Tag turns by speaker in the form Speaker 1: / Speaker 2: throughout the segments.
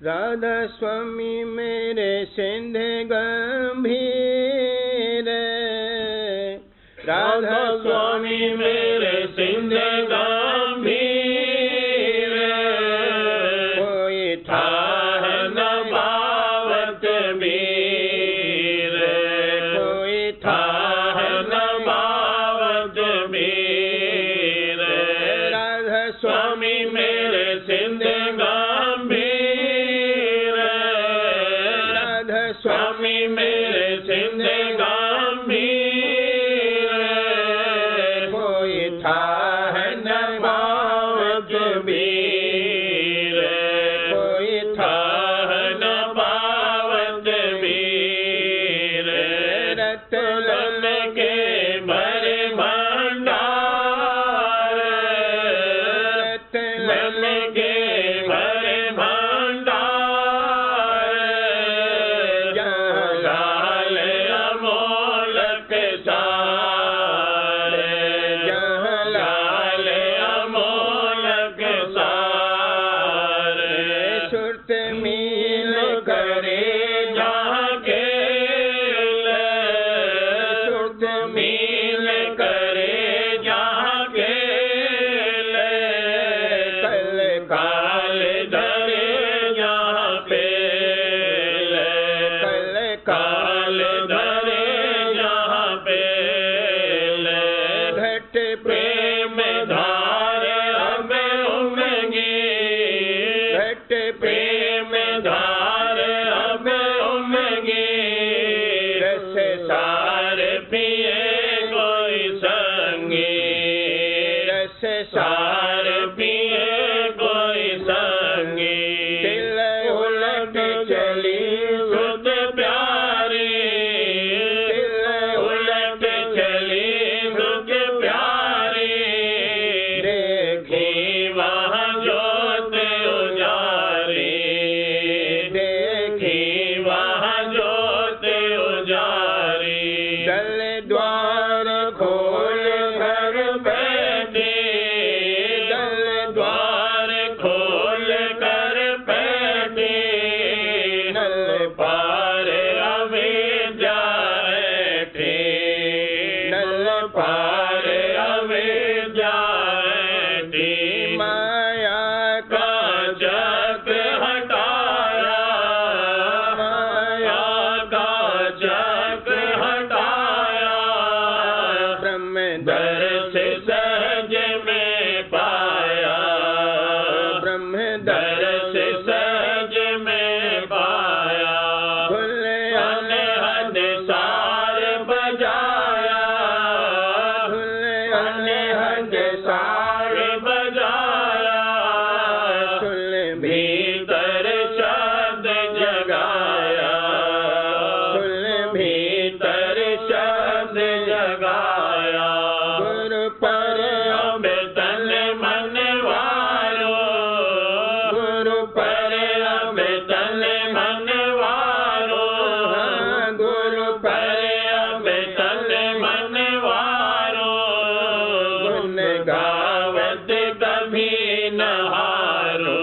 Speaker 1: राधा स्वामी मेरे सिंध गंभीर,
Speaker 2: राधा स्वामी मेरे सिंध गंभीर,
Speaker 1: कोई
Speaker 2: था न पावत मीर,
Speaker 1: कोई
Speaker 2: था न पावत मीर,
Speaker 1: राधा
Speaker 2: स्वामी मेरे सिंध गंभीर,
Speaker 1: राधा
Speaker 2: स्वामी मेरे सिंध गंभीर,
Speaker 1: कोई था
Speaker 2: न पावत मीर,
Speaker 1: कोई
Speaker 2: था न पावत मीर,
Speaker 1: रतन
Speaker 2: के भरे भंडार, मन के भरे भंडार, लाल अमोलक सार, लाल अमोलक सार,
Speaker 1: सुरत मील
Speaker 2: करे जहाँ खेल,
Speaker 1: सुरत
Speaker 2: मील करे जहाँ खेल,
Speaker 1: कल
Speaker 2: काल धरे जहाँ पेल,
Speaker 1: कल
Speaker 2: काल धरे जहाँ पेल,
Speaker 1: घट
Speaker 2: प्रेम धार अब उमंगी,
Speaker 1: घट
Speaker 2: प्रेम धार अब उमंगी,
Speaker 1: रस
Speaker 2: सार पिए कोई संगी,
Speaker 1: रस
Speaker 2: सार पिए कोई संगी,
Speaker 1: दिल
Speaker 2: उलट चली सुध प्यारी,
Speaker 1: दिल
Speaker 2: उलट चली सुध प्यारी, देखी वहाँ जोत उजारी, देखी वहाँ जोत उजारी,
Speaker 1: दल द्वार
Speaker 2: खोल कर बैठी,
Speaker 1: दल
Speaker 2: द्वार खोल कर बैठी,
Speaker 1: नल
Speaker 2: पार अविद्या ऐठी,
Speaker 1: नल
Speaker 2: पार अविद्या ऐठी,
Speaker 1: माया
Speaker 2: का जग हटाया, माया का जग हटाया,
Speaker 1: ब्रह्म
Speaker 2: दर्श सहज में पाया,
Speaker 1: ब्रह्म
Speaker 2: दर्श सहज में पाया, अनहद सार बजाया, अनहद सार बजाया, भीतर शब्द जगाया, भीतर शब्द जगाया,
Speaker 1: गुरु पर
Speaker 2: अब तन मन वारो,
Speaker 1: गुरु
Speaker 2: पर अब तन मन वारो,
Speaker 1: गुरु
Speaker 2: पर अब तन मन वारो, गुण गावत कभी न हारो,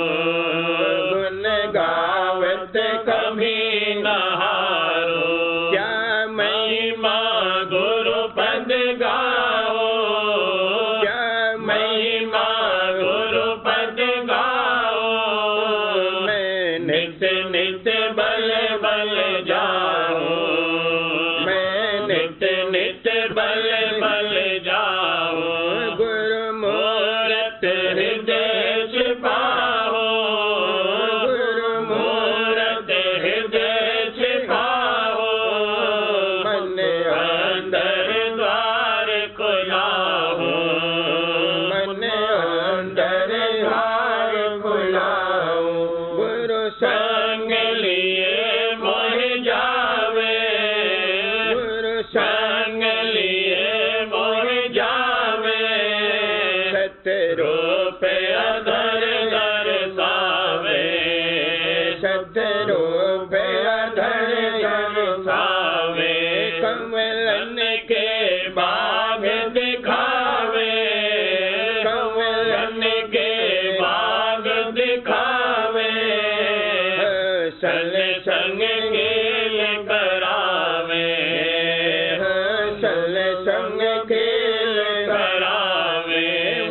Speaker 2: गुण गावत कभी न हारो,
Speaker 1: क्या
Speaker 2: महिमा गुरु पद गाओ,
Speaker 1: क्या
Speaker 2: महिमा गुरु पद गाओ,
Speaker 1: मैं
Speaker 2: नित नित बल बल जाओ,
Speaker 1: मैं
Speaker 2: नित नित बल बल जाओ,
Speaker 1: गुरु
Speaker 2: मूरत हृदय छिपाओ,
Speaker 1: गुरु
Speaker 2: मूरत हृदय छिपाओ,
Speaker 1: मन
Speaker 2: अंदर द्वार खुलाओ,
Speaker 1: मन अंदर द्वार खुलाओ, गुरु
Speaker 2: संग लिए मोह जावे,
Speaker 1: गुरु
Speaker 2: संग लिए मोह जावे,
Speaker 1: सतरूप
Speaker 2: अधर दर्शावे,
Speaker 1: सतरूप अधर
Speaker 2: दर्शावे,
Speaker 1: कमलन
Speaker 2: के बाग दिखावे, कमलन के बाग दिखावे,
Speaker 1: सल संग खेल
Speaker 2: करावे
Speaker 1: सल संग खेल
Speaker 2: करावे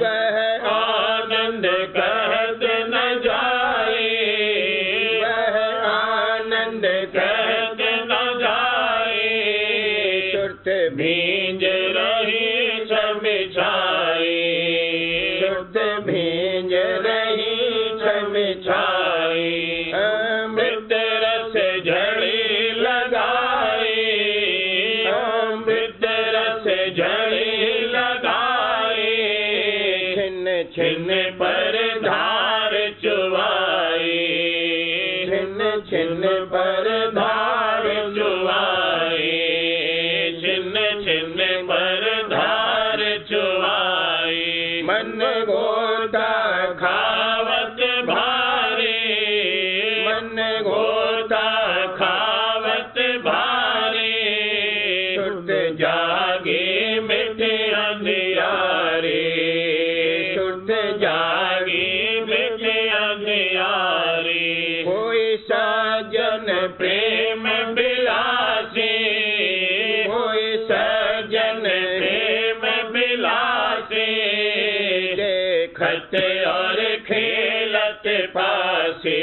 Speaker 1: वह
Speaker 2: आनंद कहत न जाए
Speaker 1: वह आनंद
Speaker 2: कहत न जाए
Speaker 1: सुरत
Speaker 2: भींज रही सब छाई
Speaker 1: सुरत भींज रही छम
Speaker 2: छाई
Speaker 1: अमृत
Speaker 2: रस झड़ी लगाई अमृत रस झड़ी लगाई
Speaker 1: छिन्न
Speaker 2: छिन्न पर धार चुवाई
Speaker 1: छिन्न छिन्न पर
Speaker 2: धार चुवाई छिन्न छिन्न पर धार चुवाई
Speaker 1: मन गोता
Speaker 2: खावत भारी
Speaker 1: मन गोता
Speaker 2: खावत भारी
Speaker 1: सुरत
Speaker 2: जागे मिटे अंधियारे
Speaker 1: सुरत
Speaker 2: जागे मिटे अंधियारे
Speaker 1: कोई साजन
Speaker 2: प्रेम बिलासी
Speaker 1: कोई
Speaker 2: सजन प्रेम बिलासी
Speaker 1: देखत
Speaker 2: खत और खेलत पासे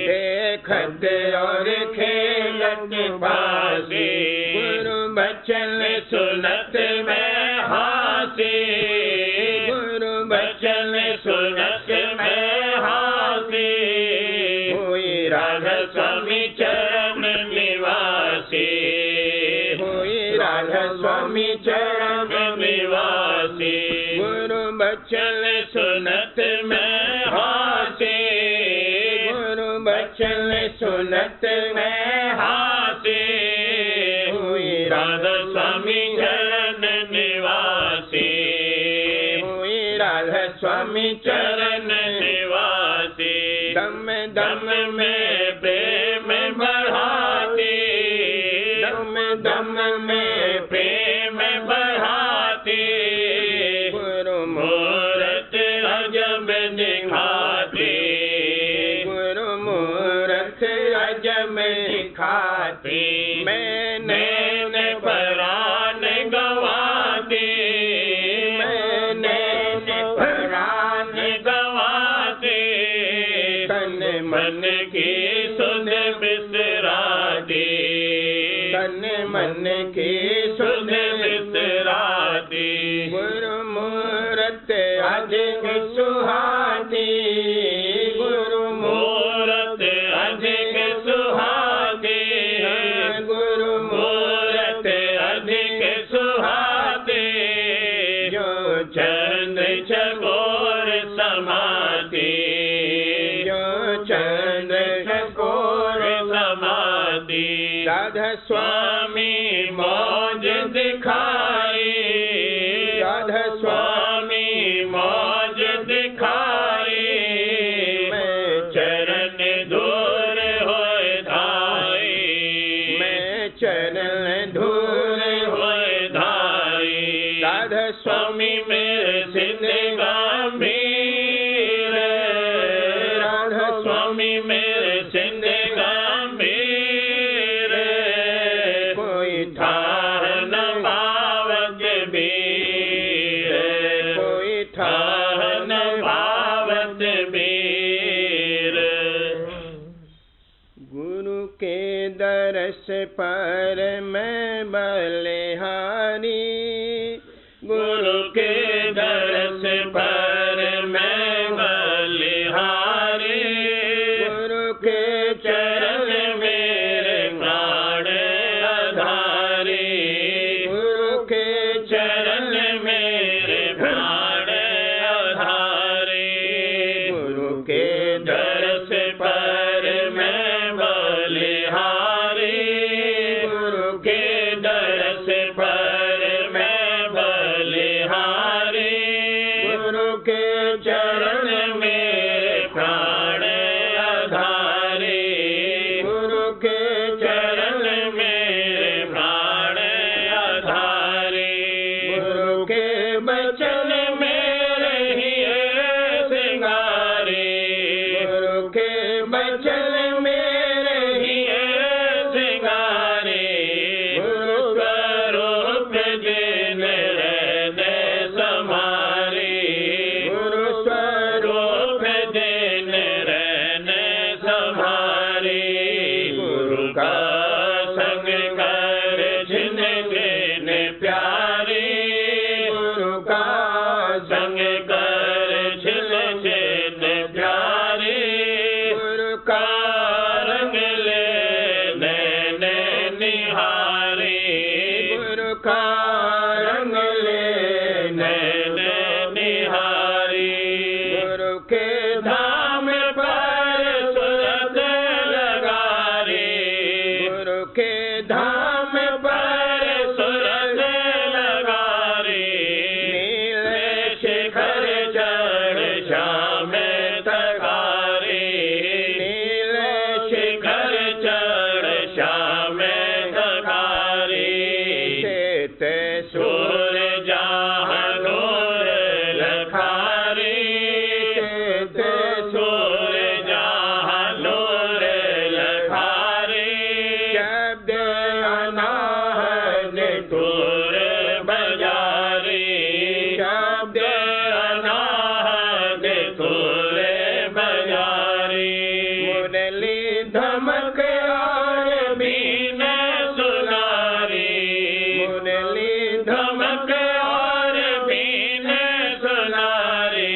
Speaker 1: देखत और खेलत
Speaker 2: पासे
Speaker 1: गुरु बचन
Speaker 2: सुनत में हासे
Speaker 1: गुरु
Speaker 2: बचन सुनत में हासे
Speaker 1: होई
Speaker 2: राधा स्वामी चरण निवासी
Speaker 1: होई राधा स्वामी चरण
Speaker 2: निवासी
Speaker 1: गुरु बचन
Speaker 2: सुनत में हासे
Speaker 1: गुरु बचन सुनत में
Speaker 2: हासे
Speaker 1: हुई
Speaker 2: राधा स्वामी चरण निवासी
Speaker 1: हुई राधा स्वामी
Speaker 2: चरण निवासी
Speaker 1: दम दम
Speaker 2: दम में प्रेम बढ़ाती
Speaker 1: दम दम में
Speaker 2: प्रेम बढ़ाती
Speaker 1: गुरु
Speaker 2: मूरत अजब दिखाती
Speaker 1: गुरु मूरत अजब दिखाती मैंने
Speaker 2: मैंने परान गवाती
Speaker 1: मैंने
Speaker 2: परान गवाती
Speaker 1: तन
Speaker 2: मन की सुध बिसराती
Speaker 1: तन मन की
Speaker 2: सुध
Speaker 1: सुध
Speaker 2: बिसराती
Speaker 1: गुरु मूरत अधिक सुहाती गुरु
Speaker 2: मूरत अधिक सुहाती
Speaker 1: गुरु
Speaker 2: मूरत अधिक सुहाती
Speaker 1: जो
Speaker 2: चंद्र चकोर समाती
Speaker 1: जो चंद्र चकोर
Speaker 2: समाती
Speaker 1: राधा स्वामी
Speaker 2: स्वामी मौज दिखाई
Speaker 1: राधा
Speaker 2: स्वामी मौज दिखाई
Speaker 1: मैं
Speaker 2: चरण दूर होए धाई
Speaker 1: मैं चरण धूल
Speaker 2: होए धाई
Speaker 1: राधा
Speaker 2: स्वामी मेरे सिद्ध गंभीर
Speaker 1: राधा
Speaker 2: स्वामी मेरे सिद्ध गंभीर
Speaker 1: कोई
Speaker 2: ठाह न पावत बीर
Speaker 1: कोई
Speaker 2: ठाह न पावत बीर
Speaker 1: गुरु के दरस पर मैं बलिहारी
Speaker 2: गुरु के दरस पर मैं बलिहारी
Speaker 1: गुरु के
Speaker 2: चरण मेरे प्राण आधारी
Speaker 1: गुरु के
Speaker 2: चरण मेरे प्राण आधारी
Speaker 1: गुरु के
Speaker 2: दरस पर मैं बलिहारी
Speaker 1: गुरु
Speaker 2: के दरस पर मैं बलिहारी
Speaker 1: गुरु के
Speaker 2: चरण मेरे प्राण आधारी
Speaker 1: गुरु के
Speaker 2: चरण मेरे प्राण आधारी
Speaker 1: गुरु के
Speaker 2: बचन मेरे ही सिंगारी
Speaker 1: गुरु के बचन में
Speaker 2: धारी गुरु का संग कर जिन जिन प्यारी
Speaker 1: गुरु का
Speaker 2: संग कर जिन जिन प्यारी
Speaker 1: गुरु का
Speaker 2: रंग ले नैन निहारी
Speaker 1: गुरु का रंग ले
Speaker 2: नैन निहारी
Speaker 1: गुरु के
Speaker 2: धाम पर सूरत लगारी
Speaker 1: गुरु के
Speaker 2: धाम पर सूरत लगारी
Speaker 1: नीले
Speaker 2: शिखर चढ़ श्याम तकारी
Speaker 1: नीले
Speaker 2: शिखर चढ़ श्याम तकारी
Speaker 1: चेते
Speaker 2: सूर जहाँ नूर लखारी
Speaker 1: चेते
Speaker 2: सूर जहाँ नूर लखारी
Speaker 1: शब्द अनाहत
Speaker 2: टूर बजारी
Speaker 1: शब्द
Speaker 2: अनाहत टूर बजारी
Speaker 1: मुरली धमक और
Speaker 2: बीन सुनारी
Speaker 1: मुरली
Speaker 2: धमक और बीन सुनारी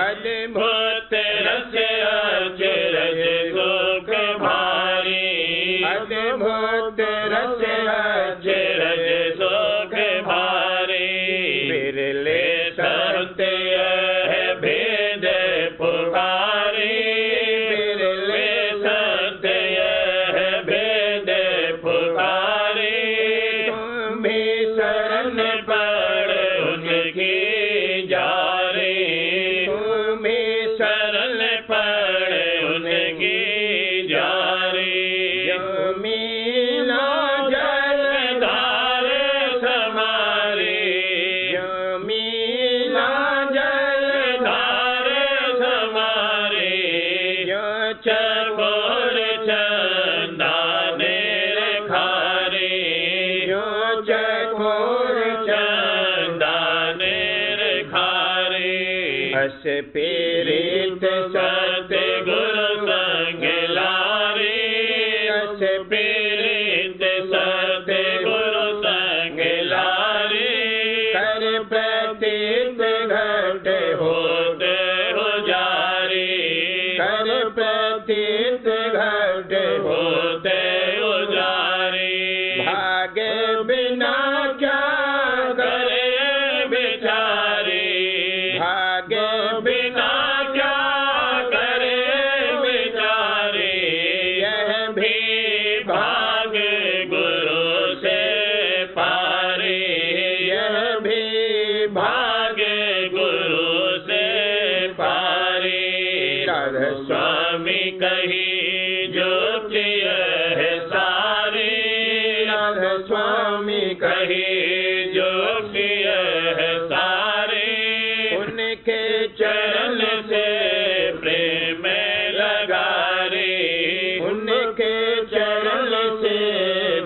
Speaker 1: अद्भुत
Speaker 2: रस अचरज सुख भारी
Speaker 1: अद्भुत रस
Speaker 2: अचरज सुख भारी
Speaker 1: बिरले
Speaker 2: सत्य है भेद पुकारी
Speaker 1: बिरले
Speaker 2: सत्य है भेद पुकारी
Speaker 1: तुम्हें शरण
Speaker 2: पड़ उनकी जारी
Speaker 1: तुम्हें
Speaker 2: शरण पड़ उनकी जारी
Speaker 1: जमीना जल
Speaker 2: धार समारी
Speaker 1: जमीना जल
Speaker 2: धार समारी चकोर चंदाने खारी
Speaker 1: चकोर
Speaker 2: चंदाने खारी
Speaker 1: हस पीड़ित
Speaker 2: सत्य गुरु संग लारी
Speaker 1: हस
Speaker 2: पीड़ित सत्य गुरु संग लारी
Speaker 1: कर प्रतीत घट
Speaker 2: होते हो जारी
Speaker 1: कर प्रतीत घट
Speaker 2: होते हो जारी
Speaker 1: भागे बिना क्या
Speaker 2: करे बेचारी
Speaker 1: भागे
Speaker 2: बिना क्या करे बेचारी
Speaker 1: यह
Speaker 2: भी भाग गुरु से पारी
Speaker 1: यह भी
Speaker 2: भाग गुरु से पारी
Speaker 1: राधा
Speaker 2: स्वामी कही जो किय है सारी
Speaker 1: राधा स्वामी
Speaker 2: कही जो किय है सारी
Speaker 1: उनके
Speaker 2: चरण से प्रेम लगारी
Speaker 1: उनके चरण से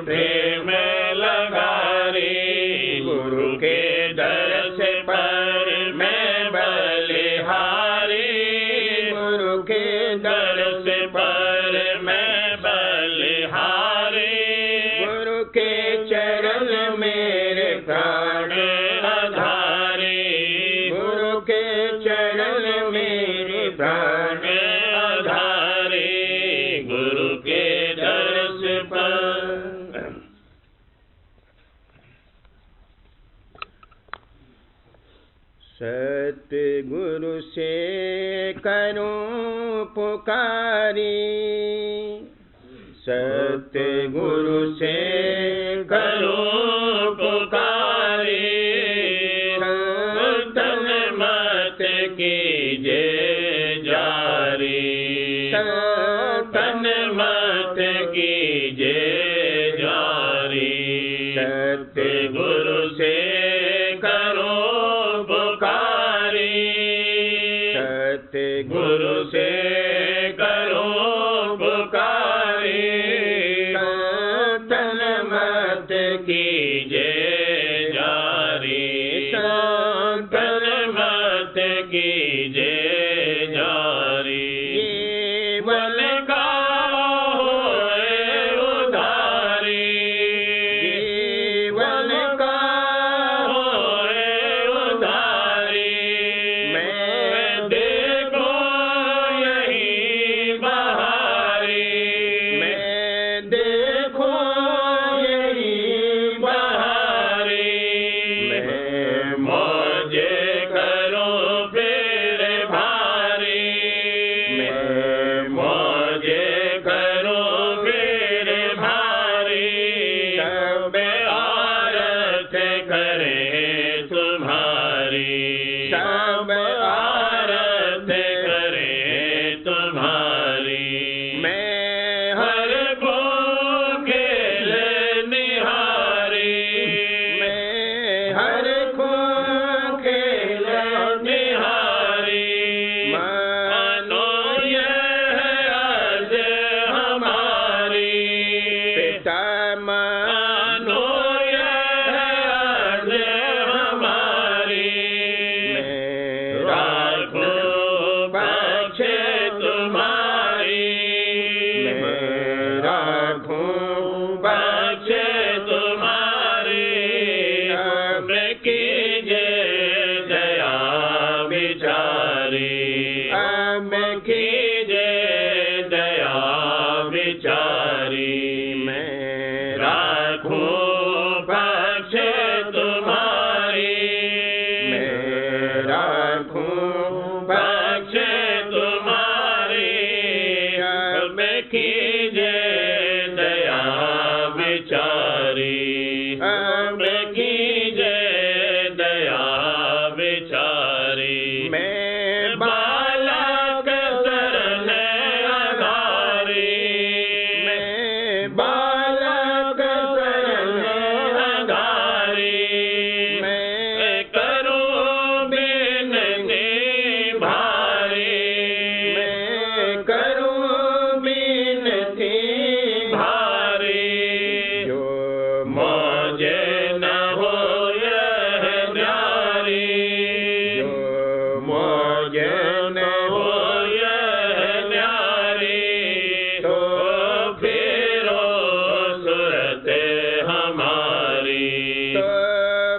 Speaker 2: प्रेम लगारी गुरु के दर्श पर मैं बलिहारी
Speaker 1: गुरु के
Speaker 2: दर्श पर मैं बलिहारी
Speaker 1: गुरु के चरण मेरे प्राण
Speaker 2: आधारी
Speaker 1: गुरु के चरण मेरे प्राण
Speaker 2: आधारी गुरु के दर्श पर
Speaker 1: सतगुरु से करूं पुकारी सतगुरु से
Speaker 2: करूं पुकारी तन मत कीजे जारी तन मत कीजे जारी सतगुरु से करूं पुकारी सतगुरु से करूं पुकारी तन मत कीजे जारी तन मत कीजे जारी जीवन का
Speaker 1: मानो
Speaker 2: अर्ज हमारी, राखो पक्ष तुम्हारी,
Speaker 1: राखो
Speaker 2: पक्ष तुम्हारी, हमें कीजिए दया विचारी, हमें कीजिए दया विचारी, राखो पक्ष तुम्हारी,
Speaker 1: राखो
Speaker 2: पक्ष तुम्हारी, हमें कीजिए दया विचारी, हमें कीजिए दया विचारी, बालक शरण आधारी, बालक शरण आधारी, करूं बिनती भारी,
Speaker 1: करूं बिनती
Speaker 2: भारी,
Speaker 1: जो
Speaker 2: मौजे न हो यह न्यारी,
Speaker 1: जो मौजे
Speaker 2: न हो यह न्यारी, तो फेरो सूरत हमारी,
Speaker 1: तो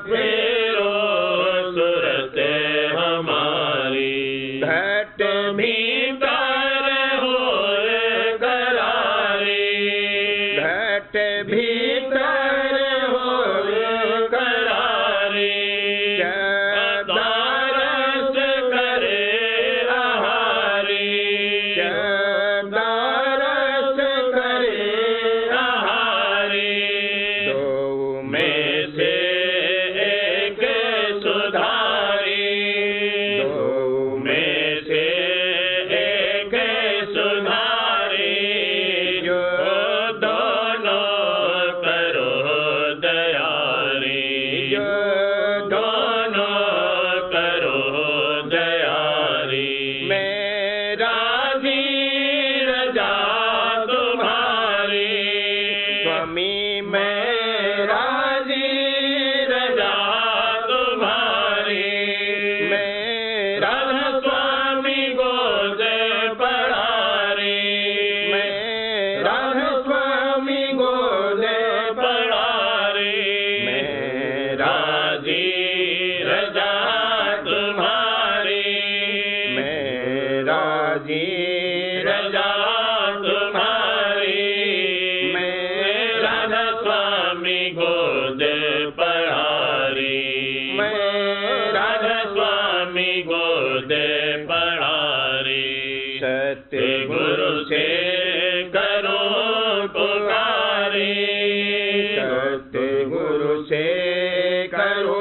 Speaker 2: फेरो सूरत हमारी,
Speaker 1: घट
Speaker 2: भीतर हो करारी,
Speaker 1: घट भीतर हो
Speaker 2: करारी, दारस करे आहारी,
Speaker 1: दारस करे
Speaker 2: आहारी,
Speaker 1: दो
Speaker 2: में से एक सुधारी,
Speaker 1: दो
Speaker 2: में से एक सुधारी,
Speaker 1: जो
Speaker 2: दोनों करो दयारी,
Speaker 1: जो
Speaker 2: दोनों करो दयारी,
Speaker 1: मैं
Speaker 2: राजी रजा तुम्हारी,
Speaker 1: स्वामी
Speaker 2: मैं राजी रजा तुम्हारी,
Speaker 1: मैं
Speaker 2: राधा स्वामी गोद पड़ारी,
Speaker 1: मैं
Speaker 2: राधा स्वामी गोद पड़ारी,
Speaker 1: मैं
Speaker 2: राजी रजा तुम्हारी,
Speaker 1: मैं राजी
Speaker 2: रजा तुम्हारी,
Speaker 1: मैं
Speaker 2: राधा स्वामी गोद पड़ारी, राधा स्वामी गोद पड़ारी,
Speaker 1: सत्य
Speaker 2: गुरु से करो पुकारी,
Speaker 1: सत्य गुरु से
Speaker 2: करो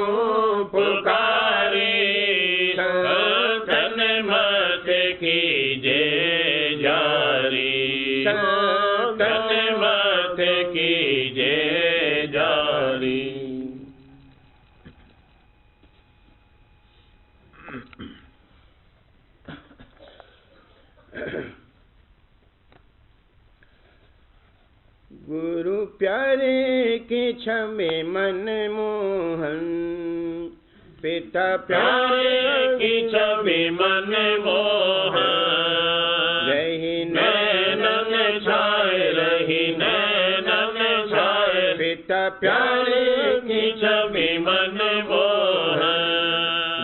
Speaker 2: पुकारी, तन मत कीजे जारी, तन मत कीजे जारी।
Speaker 1: गुरु प्यारे की छमे मन मोहन, पिता
Speaker 2: प्यारे की छवि मन मोहन,
Speaker 1: रही
Speaker 2: नैनन छाए रही नैनन छाए,
Speaker 1: पिता
Speaker 2: प्यारे की छवि मन मोहन,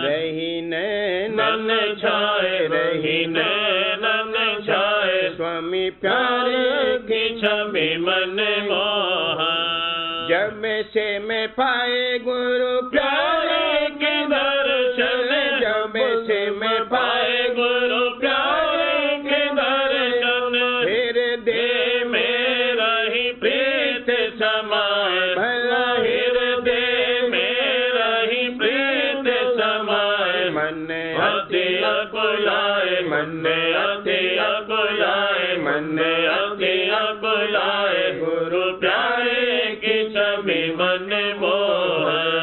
Speaker 1: रही
Speaker 2: नन छाए रही नैनन छाए,
Speaker 1: स्वामी
Speaker 2: प्यारे की छवि मन मोहन,
Speaker 1: जब से मैं पाए गुरु
Speaker 2: प्यारे के दर्शन, जब से मैं पाए गुरु प्यारे के दर्शन, हृदय में रही प्रीत समाए,
Speaker 1: भला
Speaker 2: हृदय में रही प्रीत समाए,
Speaker 1: मन
Speaker 2: अति अकुलाए मन अति अकुलाए, मन अति अकुलाए, गुरु प्यारे की छवि मन मोहन,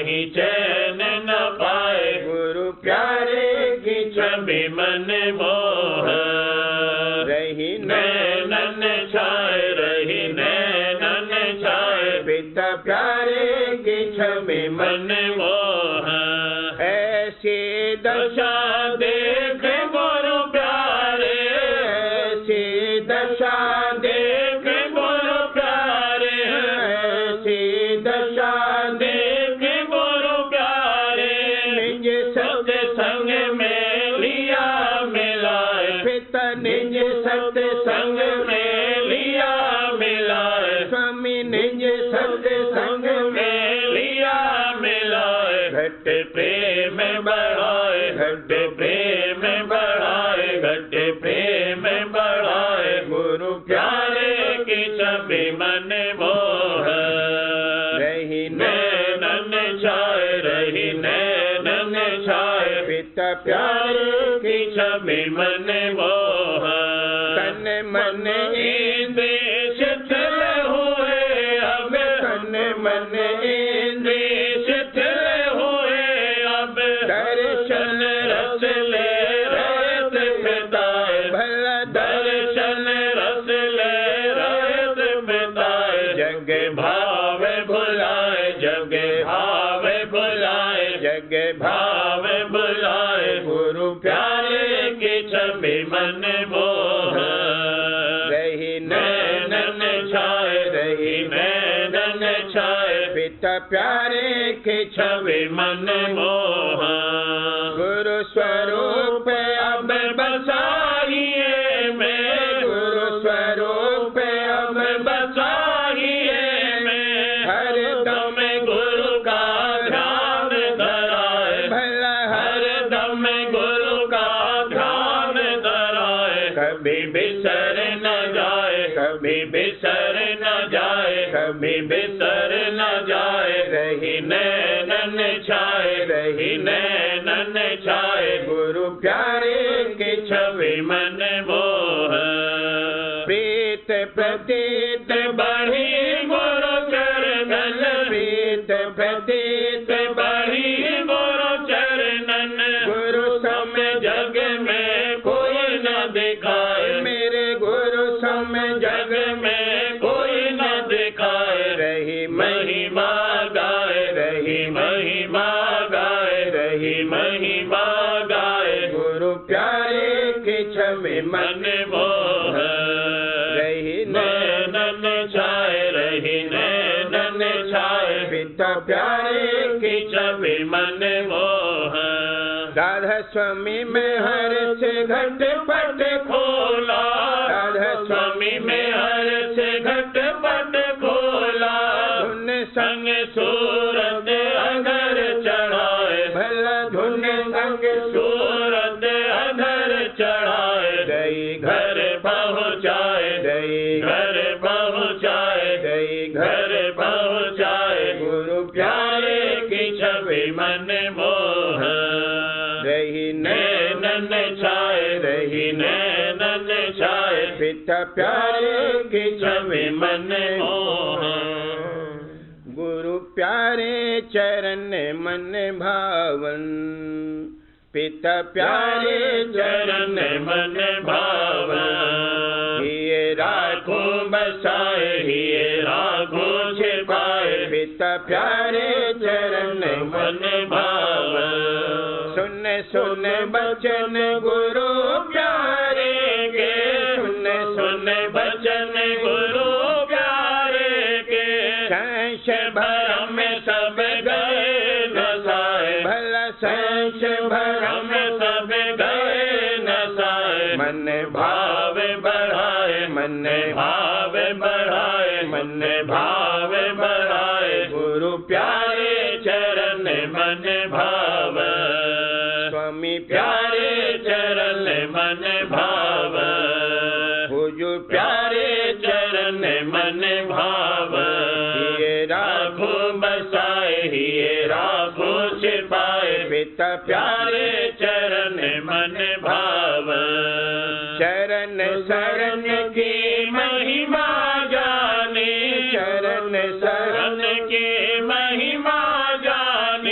Speaker 2: कहीं चैन न पाए,
Speaker 1: गुरु प्यारे की
Speaker 2: छवि मन मोह,
Speaker 1: रही
Speaker 2: नैनन छाए, रही नैनन छाए,
Speaker 1: पिता प्यारे की छवि
Speaker 2: मन मोह,
Speaker 1: ऐसी दशा
Speaker 2: दशा देख गुरु प्यारे,
Speaker 1: ऐसी दशा
Speaker 2: देख गुरु प्यारे,
Speaker 1: ऐसी दशा
Speaker 2: देख गुरु प्यारे,
Speaker 1: निज
Speaker 2: सत्य संग में लिया मिलाए,
Speaker 1: पिता निज सत्य
Speaker 2: संग में लिया मिलाए,
Speaker 1: स्वामी निज सत्य संग
Speaker 2: में लिया मिलाए, घट प्रेम बढ़ाए, घट प्रेम बढ़ाए, घट प्रेम बढ़ाए,
Speaker 1: गुरु
Speaker 2: प्यारे की छवि मन मोह,
Speaker 1: रही
Speaker 2: नैनन छाए, रही नैनन छाए,
Speaker 1: पिता
Speaker 2: प्यारे
Speaker 1: प्यारे
Speaker 2: की छवि मन मोह,
Speaker 1: तन मन
Speaker 2: इंद्रिय शिथिल हुए अब,
Speaker 1: तन मन
Speaker 2: इंद्रिय शिथिल हुए अब,
Speaker 1: दर्शन
Speaker 2: रस ले रहित पिताए,
Speaker 1: भला
Speaker 2: दर्शन रस ले रहित पिताए,
Speaker 1: जग
Speaker 2: भाव भुलाए, जग भाव भुलाए,
Speaker 1: जग
Speaker 2: भाव भुलाए,
Speaker 1: गुरु
Speaker 2: प्यारे की छवि मन मोह,
Speaker 1: रही
Speaker 2: नैनन छाए, रही नैनन छाए,
Speaker 1: पिता प्यारे की
Speaker 2: छवि मन मोह,
Speaker 1: गुरु स्वरूप
Speaker 2: अब बसाइए में,
Speaker 1: गुरु स्वरूप
Speaker 2: अब बसाइए में,
Speaker 1: हर
Speaker 2: दम गुरु का ध्यान धराए,
Speaker 1: भला
Speaker 2: हर दम गुरु का ध्यान धराए,
Speaker 1: कभी
Speaker 2: बिसर न जाए, कभी बिसर न जाए, कभी बिसर न जाए, रही नैनन छाए, रही नैनन छाए,
Speaker 1: गुरु प्यारे की
Speaker 2: छवि मन मोह,
Speaker 1: प्रीत प्रतीत
Speaker 2: बढ़ी गुरु चरणन,
Speaker 1: प्रीत प्रतीत
Speaker 2: बढ़ी गुरु चरणन,
Speaker 1: गुरु
Speaker 2: सम जग में कोई न दिखाए,
Speaker 1: मेरे गुरु सम
Speaker 2: जग में कोई न दिखाए,
Speaker 1: रही
Speaker 2: महिमा गाए, रही महिमा गाए, रही महिमा गाए,
Speaker 1: गुरु प्यारे की छवि
Speaker 2: मन मोह,
Speaker 1: रही
Speaker 2: नैनन छाए, रही नैनन छाए,
Speaker 1: पिता प्यारे
Speaker 2: की छवि मन मोह,
Speaker 1: राधा स्वामी में हर से घट पट
Speaker 2: खोला,
Speaker 1: राधा
Speaker 2: स्वामी में हर से घट पट खोला,
Speaker 1: धुन
Speaker 2: संग सूरत अगर चढ़ाए,
Speaker 1: भला धुन संग
Speaker 2: सूरत अगर चढ़ाए,
Speaker 1: दई
Speaker 2: घर पहुँचाए,
Speaker 1: दई
Speaker 2: घर पहुँचाए,
Speaker 1: दई
Speaker 2: घर पहुँचाए,
Speaker 1: गुरु
Speaker 2: प्यारे की छवि मन मोह,
Speaker 1: रही
Speaker 2: नैनन छाए, रही नैनन छाए,
Speaker 1: पिता प्यारे की
Speaker 2: छवि मन मोह,
Speaker 1: गुरु प्यारे चरण मन भावन, पिता प्यारे
Speaker 2: चरण मन भावन,
Speaker 1: ये
Speaker 2: राखो बसाए, ये राखो छिपाए,
Speaker 1: पिता प्यारे चरण
Speaker 2: मन भावन,
Speaker 1: सुन सुन बचन गुरु प्यारे के, सुन
Speaker 2: सुन बचन गुरु प्यारे के, संश भरम सब गए नसाए,
Speaker 1: भला संश
Speaker 2: भरम सब गए नसाए,
Speaker 1: मन
Speaker 2: भाव बढ़ाए, मन भाव बढ़ाए, मन भाव बढ़ाए,
Speaker 1: गुरु
Speaker 2: प्यारे चरण मन भाव,
Speaker 1: स्वामी
Speaker 2: प्यारे चरण मन भाव,
Speaker 1: हुजूर
Speaker 2: प्यारे चरण मन भाव,
Speaker 1: ये
Speaker 2: राखो बसाए, ये राखो छिपाए,
Speaker 1: पिता
Speaker 2: प्यारे चरण मन भाव,
Speaker 1: चरण शरण
Speaker 2: की महिमा जाने,
Speaker 1: चरण शरण
Speaker 2: की महिमा जाने,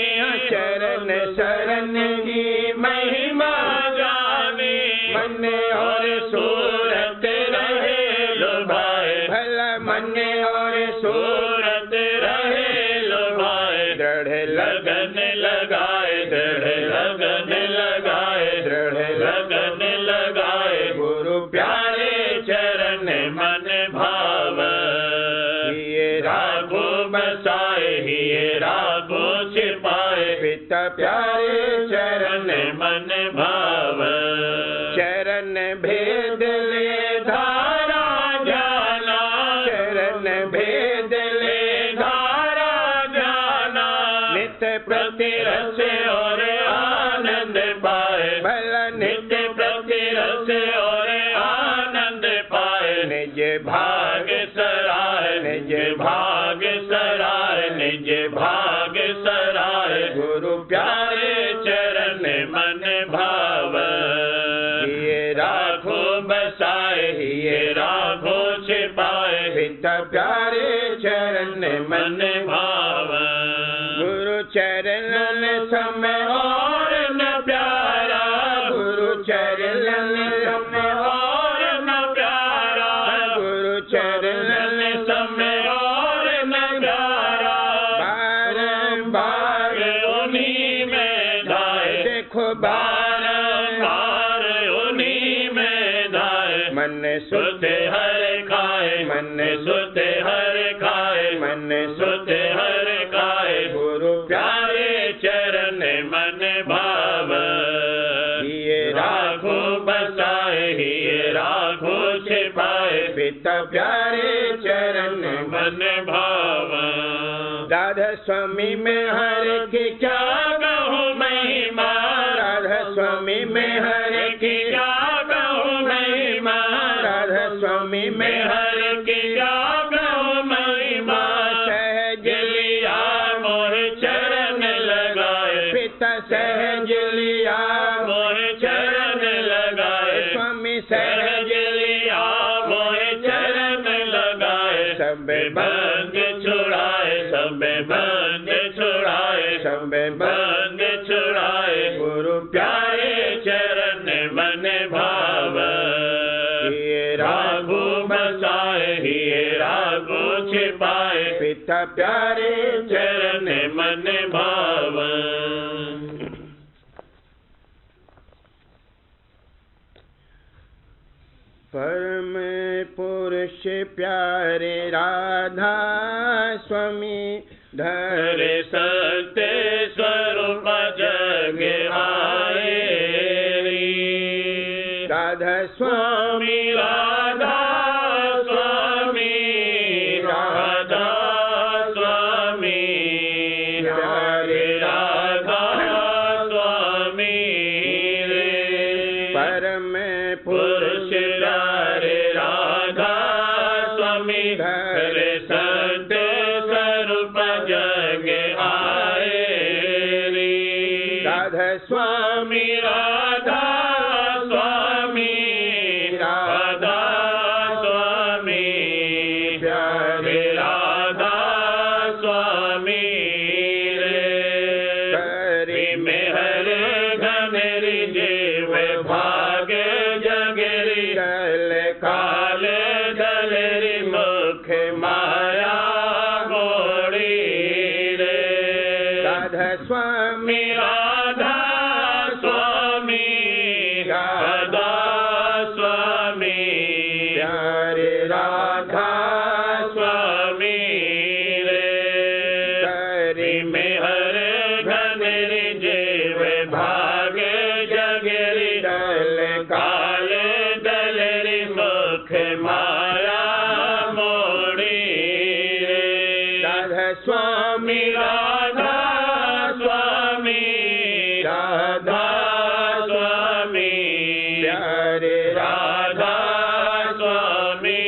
Speaker 1: शरण की महिमा
Speaker 2: जाने
Speaker 1: मन
Speaker 2: और सूरत रहे लुभाए
Speaker 1: भला मन और
Speaker 2: सूरत रहे लुभाए
Speaker 1: दृढ़
Speaker 2: लगन लगाए दृढ़ लगन लगाए
Speaker 1: दृढ़
Speaker 2: लगन लगाए
Speaker 1: गुरु
Speaker 2: प्यारे चरण मन भाव
Speaker 1: ये
Speaker 2: राघो बसाए ये राघो छिपाए
Speaker 1: पिता प्यारे
Speaker 2: चरण मन भाव
Speaker 1: चरण भेद ले
Speaker 2: धारा जाना
Speaker 1: चरण भेद ले
Speaker 2: धारा जाना
Speaker 1: नित
Speaker 2: प्रति रस और आनंद पाए
Speaker 1: भला नित
Speaker 2: नित्य प्रति रस और आनंद पाए
Speaker 1: निज
Speaker 2: भाग सराय निज भाग सराय निज भाग सराय
Speaker 1: गुरु
Speaker 2: प्यारे चरण मन भाव
Speaker 1: ये
Speaker 2: राखो बसाए ये राखो छिपाए
Speaker 1: पिता प्यारे चरण
Speaker 2: मन भाव
Speaker 1: गुरु चरण समय
Speaker 2: और न प्यारा
Speaker 1: गुरु चरण समय
Speaker 2: और न प्यारा
Speaker 1: गुरु चरण
Speaker 2: समय और न प्यारा
Speaker 1: बारंबार
Speaker 2: उन्हीं में धाए
Speaker 1: देखो
Speaker 2: बारंबार उन्हीं में धाए
Speaker 1: मन
Speaker 2: सुध हर खाए
Speaker 1: मन
Speaker 2: सुध हर खाए
Speaker 1: मन
Speaker 2: सुध हर खाए
Speaker 1: गुरु
Speaker 2: प्यारे चरण मन भाव
Speaker 1: ये
Speaker 2: राघो बसाए ये राघो छिपाए
Speaker 1: पिता प्यारे चरण
Speaker 2: मन भाव
Speaker 1: राधा स्वामी में हर की
Speaker 2: क्या कहूँ महिमा
Speaker 1: राधा स्वामी में हर की
Speaker 2: क्या कहूँ महिमा
Speaker 1: राधा स्वामी में
Speaker 2: में हर की क्या कहूँ महिमा
Speaker 1: सहज
Speaker 2: लिया मोह चरण लगाए
Speaker 1: पिता सहज लिया
Speaker 2: मोह चरण लगाए
Speaker 1: स्वामी सहज
Speaker 2: सहज लिया मोह चरण लगाए
Speaker 1: सब
Speaker 2: बंद छुड़ाए सब बंद छुड़ाए
Speaker 1: सब
Speaker 2: बंद छुड़ाए
Speaker 1: गुरु
Speaker 2: प्यारे चरण मन भाव
Speaker 1: ये
Speaker 2: राघो बसाए ये राघो छिपाए
Speaker 1: पिता प्यारे
Speaker 2: चरण मन भाव
Speaker 1: परम पुरुष प्यारे राधा स्वामी धर
Speaker 2: हरे सत्य स्वरूप जग आए
Speaker 1: राधा स्वामी
Speaker 2: स्वामी राधा स्वामी राधा स्वामी हरे राधा स्वामी रे
Speaker 1: परम
Speaker 2: पुरुष प्यारे राधा स्वामी हरे संत स्वरूप जग आए रे
Speaker 1: राधा स्वामी
Speaker 2: स्वामी राधा स्वामी राधा स्वामी प्यारे राधा स्वामी रे
Speaker 1: हरि
Speaker 2: में हर घनेरी जीव भाग जगरी
Speaker 1: कल
Speaker 2: काल दलेरी मुख माया मोड़ी रे
Speaker 1: राधा स्वामी
Speaker 2: राधा स्वामी राधा स्वामी
Speaker 1: प्यारे
Speaker 2: राधा स्वामी रे
Speaker 1: हरि
Speaker 2: में हर घनेरी जीव भाग जगरी
Speaker 1: कल
Speaker 2: काल दलेरी मुख माया मोड़ी रे
Speaker 1: राधा स्वामी
Speaker 2: राधा स्वामी राधा स्वामी
Speaker 1: प्यारे
Speaker 2: राधा स्वामी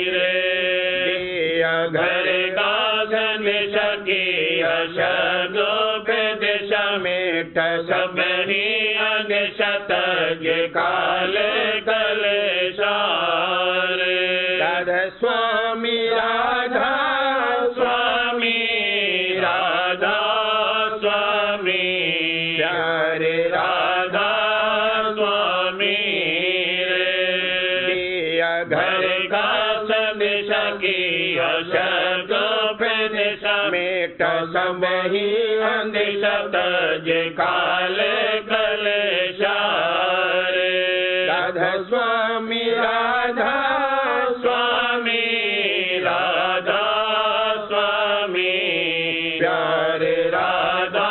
Speaker 2: रे
Speaker 1: दिया
Speaker 2: घर का घन सकी शब्दो पे दिशा
Speaker 1: मेट
Speaker 2: सब ही अनशतज काल कलेशारे
Speaker 1: राधा स्वामी
Speaker 2: राधा स्वामी राधा स्वामी
Speaker 1: प्यारे
Speaker 2: राधा स्वामी रे।
Speaker 1: दिया
Speaker 2: घर का संदेशा किया शब्द प्रदेशा
Speaker 1: मेट सब ही
Speaker 2: अंदेशा तज काले कलेशा रे।
Speaker 1: राधा स्वामी राधा
Speaker 2: स्वामी राधा स्वामी
Speaker 1: प्यारे
Speaker 2: राधा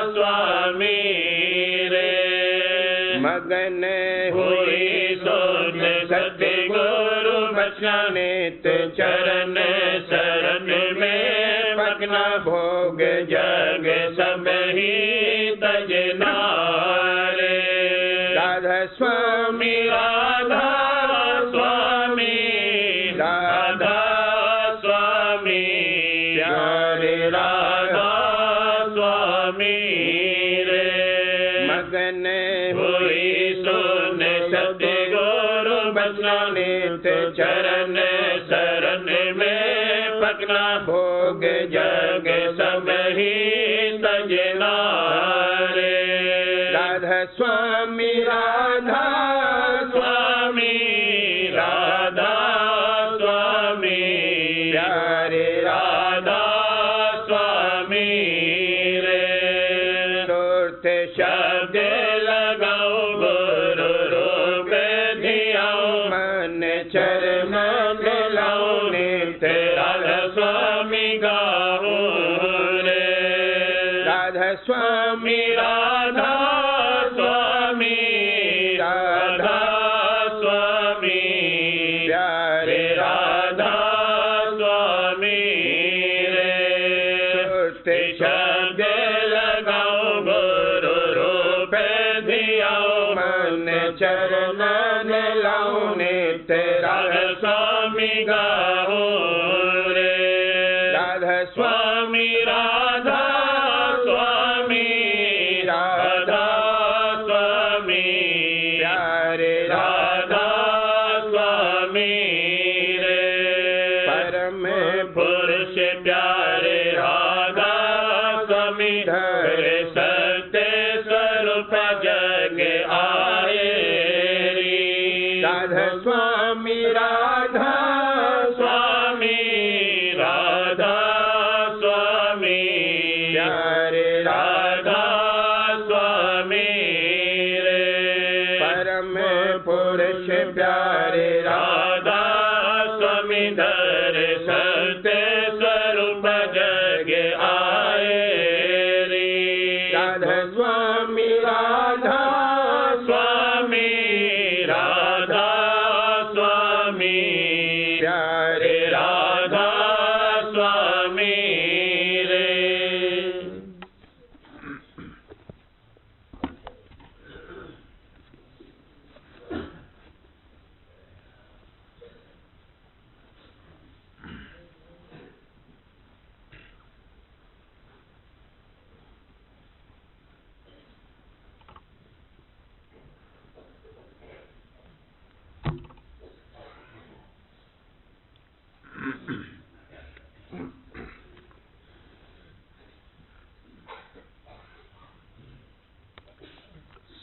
Speaker 2: स्वामी रे।
Speaker 1: मगन
Speaker 2: हुई सोच सतगुरु बचना
Speaker 1: नित
Speaker 2: चरण शरण में
Speaker 1: पगना भोग
Speaker 2: जग सब ही तजना रे।
Speaker 1: राधा स्वामी
Speaker 2: राधा स्वामी राधा स्वामी
Speaker 1: प्यारे
Speaker 2: राधा स्वामी रे।
Speaker 1: मगन
Speaker 2: हुई सुन सतगुरु बचना
Speaker 1: नित
Speaker 2: चरण शरण में पगना
Speaker 1: भोग
Speaker 2: जग सब ही तजना रे।
Speaker 1: राधा स्वामी राधा
Speaker 2: स्वामी राधा स्वामी
Speaker 1: प्यारे
Speaker 2: राधा स्वामी रे।
Speaker 1: सुरत
Speaker 2: शब्द लगाओ गुरु रूप धियाओ
Speaker 1: मन चरण
Speaker 2: लाओ नित राधा स्वामी गाओ रे।
Speaker 1: राधा स्वामी
Speaker 2: राधा स्वामी राधा स्वामी
Speaker 1: प्यारे
Speaker 2: राधा स्वामी रे।
Speaker 1: सुरत
Speaker 2: शब्द लगाओ गुरु रूप धियाओ
Speaker 1: मन चरण लाओ नित
Speaker 2: राधा स्वामी गाओ रे।
Speaker 1: राधा
Speaker 2: स्वामी राधा स्वामी राधा स्वामी
Speaker 1: प्यारे
Speaker 2: राधा स्वामी रे।
Speaker 1: परम
Speaker 2: पुरुष प्यारे राधा स्वामी रे। सत्य स्वरूप जग आए री।
Speaker 1: राधा स्वामी राधा
Speaker 2: स्वामी राधा स्वामी
Speaker 1: प्यारे
Speaker 2: राधा स्वामी रे।
Speaker 1: परम पुरुष प्यारे
Speaker 2: राधा स्वामी धर सत्य स्वरूप जग आए री।
Speaker 1: राधा स्वामी राधा
Speaker 2: स्वामी राधा स्वामी
Speaker 1: प्यारे
Speaker 2: राधा स्वामी रे।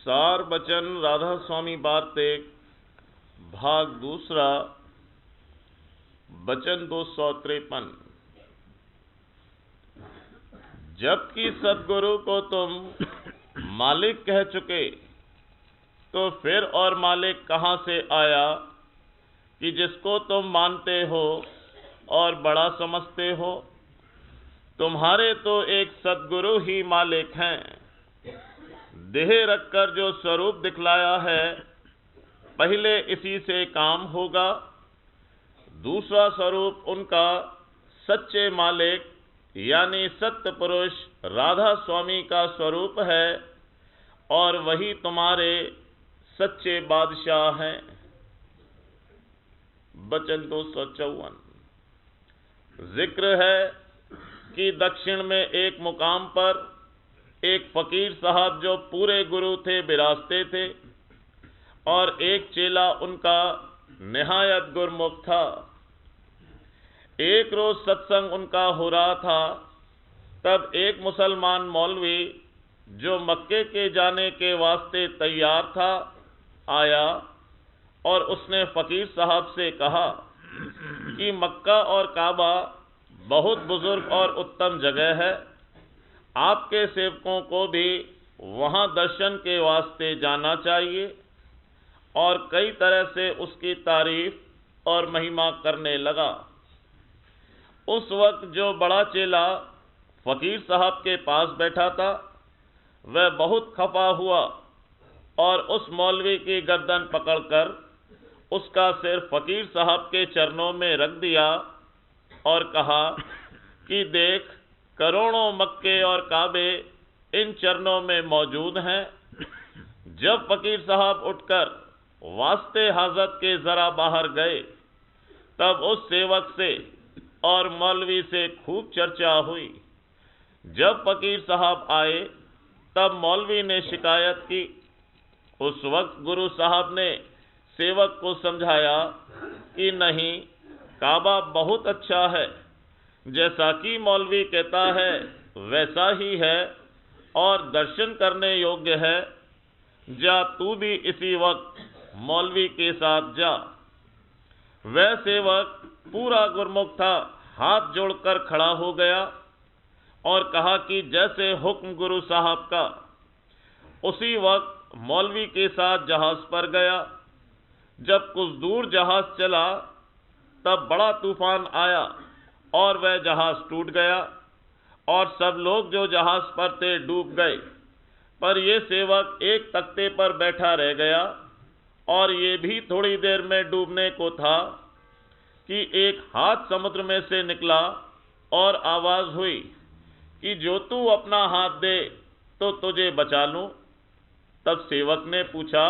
Speaker 3: सार बचन राधा स्वामी वार्तिक भाग दूसरा बचन 253। जबकि सदगुरु को तुम मालिक कह चुके तो फिर और मालिक कहाँ से आया कि जिसको तुम मानते हो और बड़ा समझते हो? तुम्हारे तो एक सदगुरु ही मालिक हैं। देह रखकर जो स्वरूप दिखलाया है, पहले इसी से काम होगा। दूसरा स्वरूप उनका सच्चे मालिक यानी सत्य पुरुष राधा स्वामी का स्वरूप है और वही तुम्हारे सच्चे बादशाह हैं। बचन 254। जिक्र है कि दक्षिण में एक मुकाम पर एक फकीर साहब जो पूरे गुरु थे विराजते थे और एक चेला उनका निहायत गुरमुख था। एक रोज सत्संग उनका हो रहा था, तब एक मुसलमान मौलवी जो मक्के के जाने के वास्ते तैयार था, आया और उसने फ़कीर साहब से कहा कि मक्का और काबा बहुत बुजुर्ग और उत्तम जगह है, आपके सेवकों को भी वहाँ दर्शन के वास्ते जाना चाहिए। और कई तरह से उसकी तारीफ और महिमा करने लगा। उस वक्त जो बड़ा चेला फ़कीर साहब के पास बैठा था, वह बहुत खफा हुआ और उस मौलवी की गर्दन पकड़कर उसका सिर फ़कीर साहब के चरणों में रख दिया और कहा कि देख, करोड़ों मक्के और काबे इन चरणों में मौजूद हैं। जब फ़कीर साहब उठकर वास्ते हाजत के ज़रा बाहर गए, तब उस सेवक से और मौलवी से खूब चर्चा हुई। जब फ़कीर साहब आए, तब मौलवी ने शिकायत की। उस वक्त गुरु साहब ने सेवक को समझाया कि नहीं, काबा बहुत अच्छा है, जैसा कि मौलवी कहता है वैसा ही है और दर्शन करने योग्य है। जा, तू भी इसी वक्त मौलवी के साथ जा। वह सेवक पूरा गुरमुख था, हाथ जोड़कर खड़ा हो गया और कहा कि जैसे हुक्म गुरु साहब का। उसी वक्त मौलवी के साथ जहाज पर गया। जब कुछ दूर जहाज चला, तब बड़ा तूफान आया और वह जहाज टूट गया और सब लोग जो जहाज पर थे डूब गए। पर यह सेवक एक तख्ते पर बैठा रह गया और ये भी थोड़ी देर में डूबने को था कि एक हाथ समुद्र में से निकला और आवाज हुई कि जो तू अपना हाथ दे तो तुझे बचा लूं। तब सेवक ने पूछा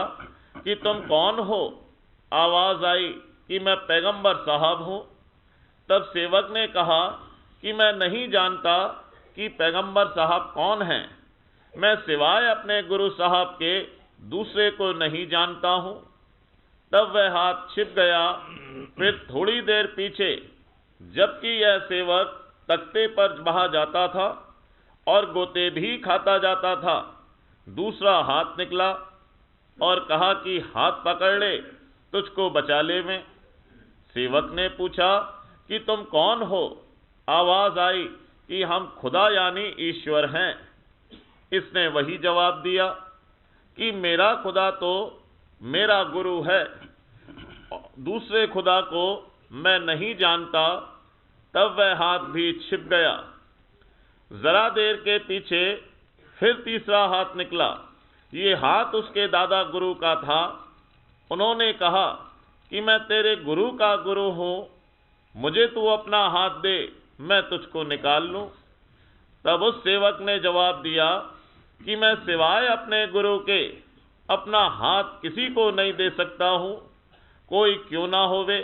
Speaker 3: कि तुम कौन हो? आवाज आई कि मैं पैगंबर साहब हूं। तब सेवक ने कहा कि मैं नहीं जानता कि पैगंबर साहब कौन हैं। मैं सिवाय अपने गुरु साहब के दूसरे को नहीं जानता हूं। तब वह हाथ छिप गया। फिर थोड़ी देर पीछे, जबकि यह सेवक तख्ते पर बहा जाता था और गोते भी खाता जाता था, दूसरा हाथ निकला और कहा कि हाथ पकड़ ले, तुझको बचा ले मैं। सेवक ने पूछा कि तुम कौन हो? आवाज आई कि हम खुदा यानी ईश्वर हैं। इसने वही जवाब दिया कि मेरा खुदा तो मेरा गुरु है, दूसरे खुदा को मैं नहीं जानता। तब वह हाथ भी छिप गया। जरा देर के पीछे फिर तीसरा हाथ निकला। ये हाथ उसके दादा गुरु का था। उन्होंने कहा कि मैं तेरे गुरु का गुरु हूं, मुझे तू अपना हाथ दे, मैं तुझको निकाल लूं। तब उस सेवक ने जवाब दिया कि मैं सिवाय अपने गुरु के अपना हाथ किसी को नहीं दे सकता हूं, कोई क्यों ना होवे,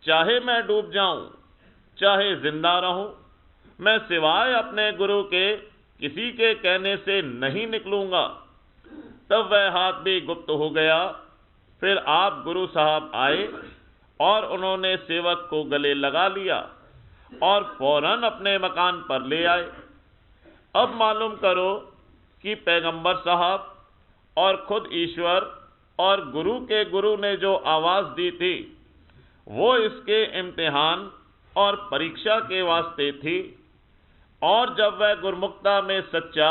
Speaker 3: चाहे मैं डूब जाऊं चाहे जिंदा रहूं, मैं सिवाय अपने गुरु के किसी के कहने से नहीं निकलूंगा। तब वह हाथ भी गुप्त हो गया। फिर आप गुरु साहब आए और उन्होंने सेवक को गले लगा लिया और फौरन अपने मकान पर ले आए। अब मालूम करो कि पैगंबर साहब और खुद ईश्वर और गुरु के गुरु ने जो आवाज दी थी, वो इसके इम्तिहान और परीक्षा के वास्ते थी। और जब वह गुरमुखता में सच्चा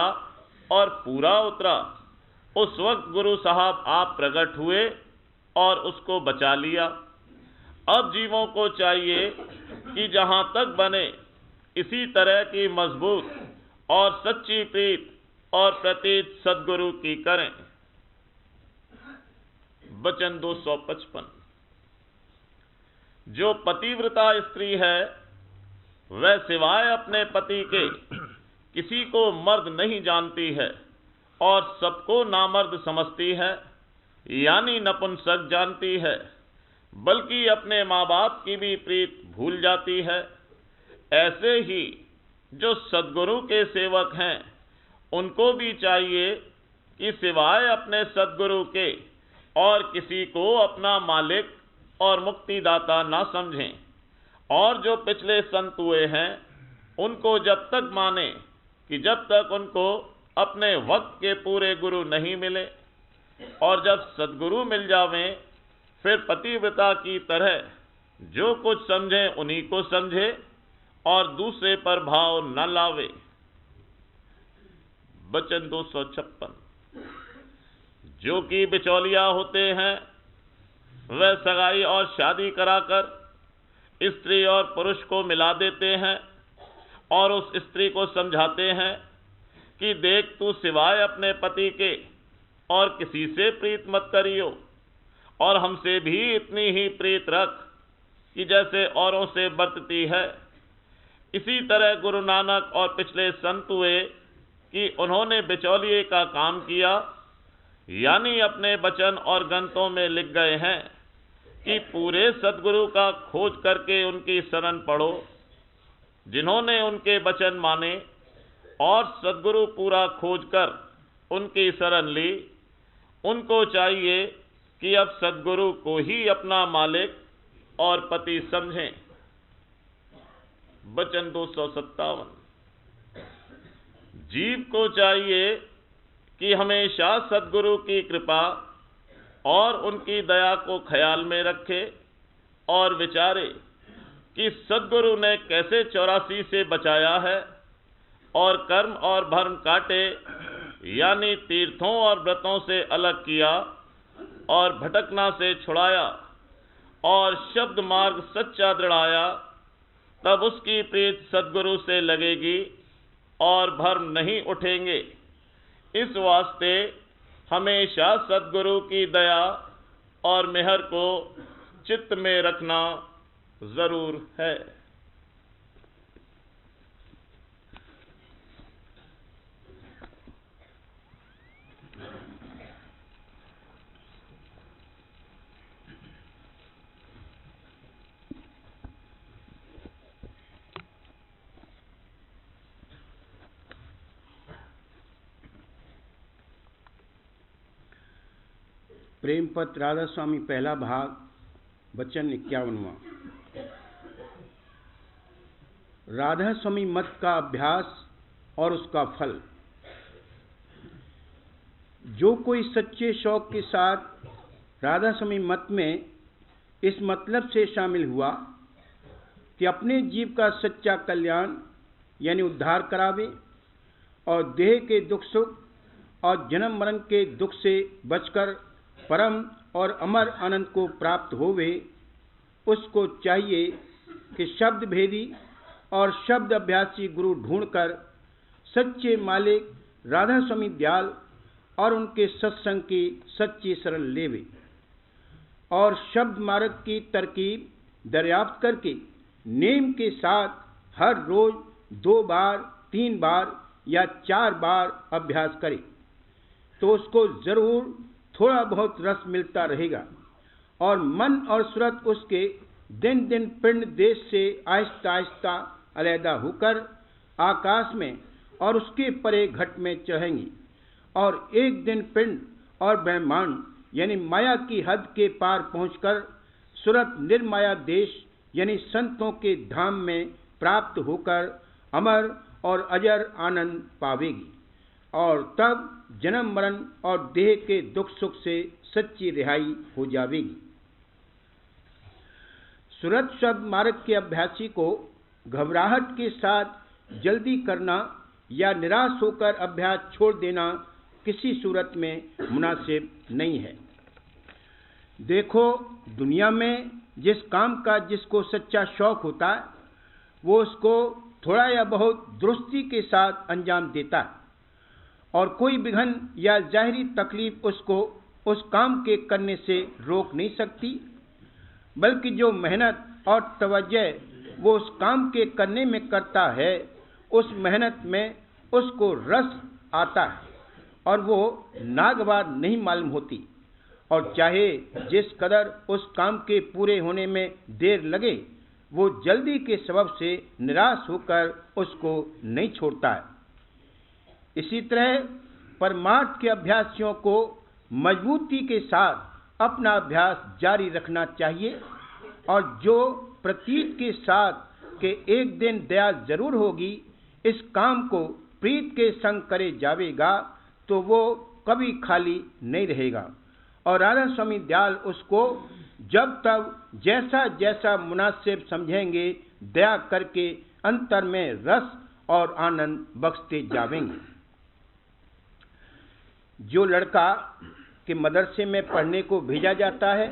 Speaker 3: और पूरा उतरा, उस वक्त गुरु साहब आप प्रकट हुए और उसको बचा लिया। अब जीवों को चाहिए कि जहां तक बने इसी तरह की मजबूत और सच्ची प्रीत और प्रतीत सदगुरु की करें। वचन 255। जो पतिव्रता स्त्री है, वह सिवाय अपने पति के किसी को मर्द नहीं जानती है और सबको नामर्द समझती है, यानी नपुंसक जानती है, बल्कि अपने माँ बाप की भी प्रीत भूल जाती है। ऐसे ही जो सद्गुरु के सेवक हैं, उनको भी चाहिए कि सिवाय अपने सद्गुरु के और किसी को अपना मालिक और मुक्तिदाता ना समझें। और जो पिछले संत हुए हैं, उनको जब तक माने कि जब तक उनको अपने वक्त के पूरे गुरु नहीं मिले, और जब सद्गुरु मिल जावें फिर पतिव्रता की तरह जो कुछ समझे उन्हीं को समझे और दूसरे पर भाव न लावे। वचन 256। जो कि बिचौलिया होते हैं वह सगाई और शादी कराकर स्त्री और पुरुष को मिला देते हैं और उस स्त्री को समझाते हैं कि देख, तू सिवाय अपने पति के और किसी से प्रीत मत करियो, और हमसे भी इतनी ही प्रीत रख कि जैसे औरों से बरतती है। इसी तरह गुरु नानक और पिछले संत हुए कि उन्होंने बिचौलिए का काम किया, यानी अपने वचन और ग्रंथों में लिख गए हैं कि पूरे सद्गुरु का खोज करके उनकी शरण पढ़ो। जिन्होंने उनके वचन माने और सद्गुरु पूरा खोज कर उनकी शरण ली, उनको चाहिए कि अब सद्गुरु को ही अपना मालिक और पति समझें। वचन 257। जीव को चाहिए कि हमेशा सद्गुरु की कृपा और उनकी दया को ख्याल में रखे और विचारे कि सद्गुरु ने कैसे 84 से बचाया है और कर्म और भर्म काटे, यानी तीर्थों और व्रतों से अलग किया और भटकना से छुड़ाया और शब्द मार्ग सच्चा दृढ़ाया। तब उसकी प्रीत सद्गुरु से लगेगी और भर्म नहीं उठेंगे। इस वास्ते हमेशा सद्गुरु की दया और मेहर को चित्त में रखना जरूर है।
Speaker 1: प्रेमपत्र राधा स्वामी, पहला भाग, वचन 51वां। राधा स्वामी मत का अभ्यास और उसका फल। जो कोई सच्चे शौक के साथ राधा स्वामी मत में इस मतलब से शामिल हुआ कि अपने जीव का सच्चा कल्याण यानी उद्धार करावे और देह के दुख सुख और जन्म मरण के दुख से बचकर परम और अमर आनंद को प्राप्त होवे, उसको चाहिए कि शब्द भेदी और शब्द अभ्यासी गुरु ढूंढकर सच्चे मालिक राधा स्वामी दयाल और उनके सत्संग की सच्ची शरण लेवे और शब्द मार्ग की तरकीब दरियाफ्त करके नेम के साथ हर रोज 2 बार 3 बार या 4 बार अभ्यास करे तो उसको जरूर थोड़ा बहुत रस मिलता रहेगा और मन और सूरत उसके दिन दिन पिंड देश से आहिस्ता आहिस्ता अलहदा होकर आकाश में और उसके परे घट में चढ़ेंगी और एक दिन पिंड और ब्रह्मांड यानी माया की हद के पार पहुंचकर सूरत निर्माया देश यानी संतों के धाम में प्राप्त होकर अमर और अजर आनंद पावेगी और तब जन्म मरण और देह के दुख सुख से सच्ची रिहाई हो जावेगी। सूरत शब्द मार्ग के अभ्यासी को घबराहट के साथ जल्दी करना या निराश होकर अभ्यास छोड़ देना किसी सूरत में मुनासिब नहीं है। देखो, दुनिया में जिस काम का जिसको सच्चा शौक होता है वो उसको थोड़ा या बहुत दुरुस्ती के साथ अंजाम देता है और कोई विघन या जाहिरी तकलीफ उसको उस काम के करने से रोक नहीं सकती, बल्कि जो मेहनत और तवज्जो वो उस काम के करने में करता है, उस मेहनत में उसको रस आता है और वो नागवार नहीं मालूम होती। और चाहे जिस कदर उस काम के पूरे होने में देर लगे, वो जल्दी के सबब से निराश होकर उसको नहीं छोड़ता है। इसी तरह परमार्थ के अभ्यासियों को मजबूती के साथ अपना अभ्यास जारी रखना चाहिए और जो प्रतीत के साथ कि एक दिन दया जरूर होगी, इस काम को प्रीत के संग करे जावेगा तो वो कभी खाली नहीं रहेगा। और राधा स्वामी दयाल उसको जब तब जैसा जैसा मुनासिब समझेंगे दया करके अंतर में रस और आनंद बख्शते जावेंगे। जो लड़का के मदरसे में पढ़ने को भेजा जाता है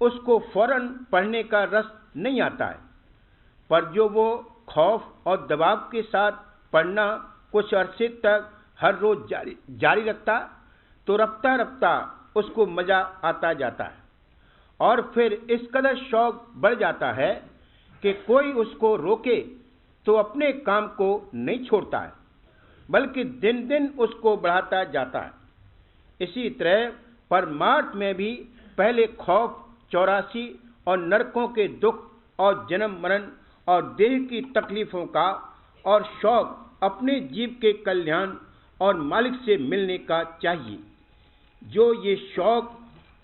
Speaker 1: उसको फौरन पढ़ने का रस नहीं आता है, पर जो वो खौफ और दबाव के साथ पढ़ना कुछ अरसे तक हर रोज जारी रखता तो रफ्ता रफ्ता उसको मजा आता जाता है और फिर इस कदर शौक बढ़ जाता है कि कोई उसको रोके तो अपने काम को नहीं छोड़ता है, बल्कि दिन दिन उसको बढ़ाता जाता है। इसी तरह परमार्थ में भी पहले खौफ, 84 और नरकों के दुख और जन्म मरण और देह की तकलीफों का और शौक अपने जीव के कल्याण और मालिक से मिलने का चाहिए। जो ये शौक